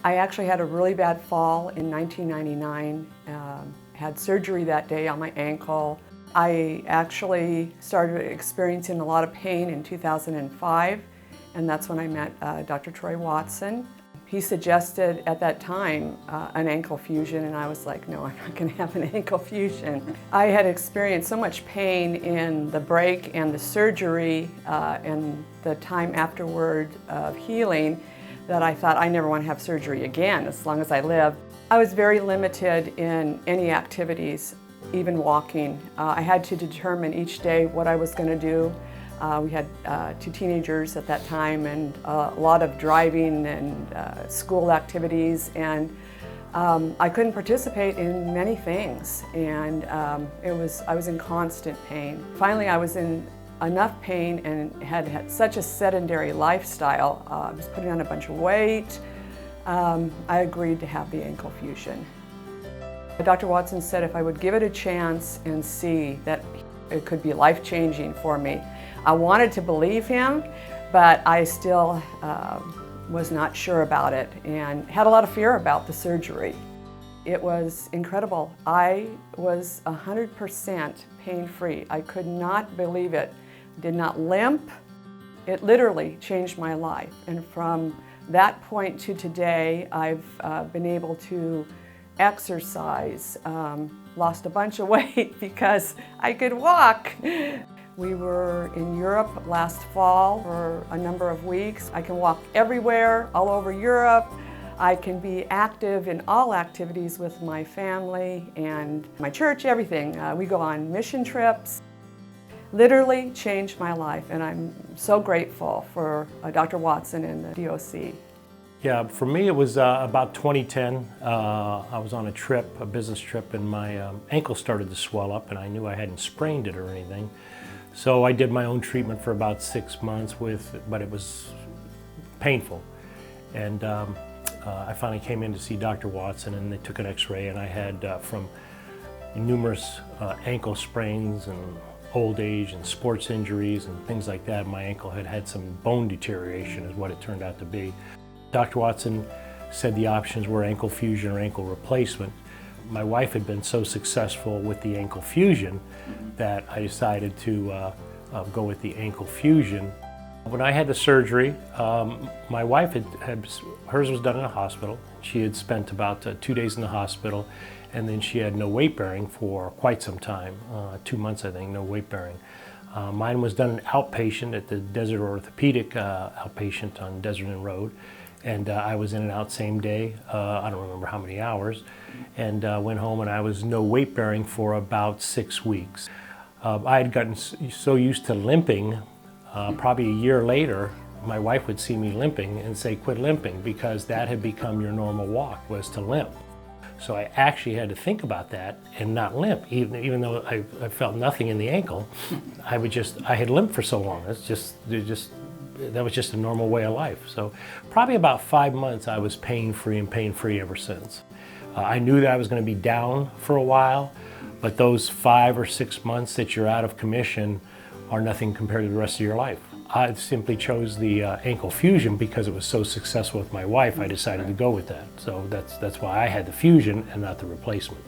I actually had a really bad fall in 1999, had surgery that day on my ankle. I actually started experiencing a lot of pain in 2005, and that's when I met Dr. Troy Watson. He suggested at that time an ankle fusion, and I was like, no, I'm not going to have an ankle fusion. I had experienced so much pain in the break and the surgery and the time afterward of healing that I thought I never want to have surgery again as long as I live. I was very limited in any activities, even walking. I had to determine each day what I was going to do. We had 2 teenagers at that time and a lot of driving and school activities, and I couldn't participate in many things, and I was in constant pain. Finally, I was in enough pain and had such a sedentary lifestyle. I was putting on a bunch of weight. I agreed to have the ankle fusion. Dr. Watson said if I would give it a chance and see that it could be life-changing for me. I wanted to believe him, but I still was not sure about it and had a lot of fear about the surgery. It was incredible. I was 100% pain-free. I could not believe it. Did not limp. It literally changed my life. And from that point to today, I've been able to exercise, lost a bunch of weight because I could walk. We were in Europe last fall for a number of weeks. I can walk everywhere, all over Europe. I can be active in all activities with my family and my church, everything. We go on mission trips. Literally changed my life, and I'm so grateful for Dr. Watson and the DOC. Yeah, for me it was about 2010. I was on a trip, a business trip, and my ankle started to swell up, and I knew I hadn't sprained it or anything. So I did my own treatment for about 6 months but it was painful. And I finally came in to see Dr. Watson, and they took an x-ray, and I had from numerous ankle sprains and old age and sports injuries and things like that. My ankle had had some bone deterioration is what it turned out to be. Dr. Watson said the options were ankle fusion or ankle replacement. My wife had been so successful with the ankle fusion that I decided to go with the ankle fusion. When I had the surgery, my wife hers was done in a hospital. She had spent about 2 days in the hospital, and then she had no weight bearing for quite some time, 2 months I think, no weight bearing. Mine was done outpatient at the Desert Orthopedic outpatient on Desert Inn Road, and I was in and out same day. I don't remember how many hours, and went home, and I was no weight bearing for about 6 weeks. I had gotten so used to limping, probably a year later, my wife would see me limping and say, quit limping, because that had become your normal walk, was to limp. So I actually had to think about that and not limp, even though I felt nothing in the ankle. I had limped for so long. That was just a normal way of life. So probably about 5 months I was pain-free and pain-free ever since. I knew that I was going to be down for a while, but those 5 or 6 months that you're out of commission are nothing compared to the rest of your life. I simply chose the ankle fusion because it was so successful with my wife. I decided to go with that. So that's why I had the fusion and not the replacement.